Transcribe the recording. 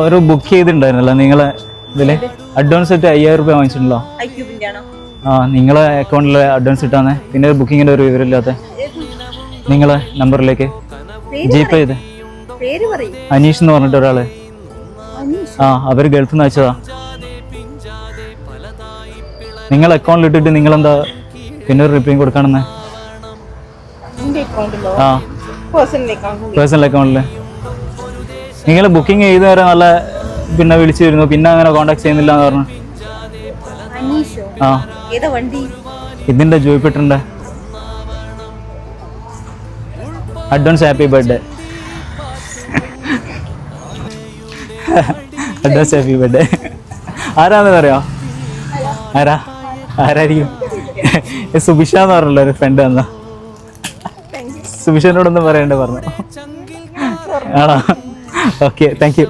ഒരു ബുക്ക് ചെയ്തിട്ടുണ്ടായിരുന്നല്ലോ നിങ്ങളെ ഇതില് അഡ്വാൻസ് ആയിട്ട് 5000 രൂപ വാങ്ങിച്ചിട്ടുണ്ടല്ലോ. ആ നിങ്ങളെ അക്കൗണ്ടിൽ അഡ്വാൻസ് ഇട്ടാന്നേ. പിന്നെ ബുക്കിങ്ങിന്റെ ഒരു വിവരമില്ലാത്ത നിങ്ങളെ നമ്പറിലേക്ക് ജിപേ ചെയ്ത് അനീഷ് എന്ന് പറഞ്ഞിട്ട് ഒരാള്. ആ അവര് ഗൾഫിൽ നിന്ന് അയച്ചതാ. നിങ്ങൾ അക്കൗണ്ടിൽ ഇട്ടിട്ട് നിങ്ങളെന്താ പിന്നെ ഒരു റിപ്ലൈ കൊടുക്കാണെന്ന്? ആ പേഴ്സണൽ അക്കൗണ്ടില് നിങ്ങൾ ബുക്കിംഗ് ചെയ്ത് വരെ നല്ല പിന്നെ വിളിച്ചിരുന്നു, പിന്നെ അങ്ങനെ കോണ്ടാക്ട് ചെയ്യുന്നില്ല എന്ന് പറഞ്ഞു. ആ ഇതിന്റെ ജോയിപ്പെട്ടിന്റെ advance happy birthday. Advance happy birthday. ആരാന്ന് അറിയോ? ആരായിരിക്കും? സുബിഷ എന്ന് പറഞ്ഞല്ലോ ഒരു ഫ്രണ്ട് വന്ന. സുബിഷനോടൊന്നും പറയണ്ടേ പറഞ്ഞു. ആണോ? Okay, thank you.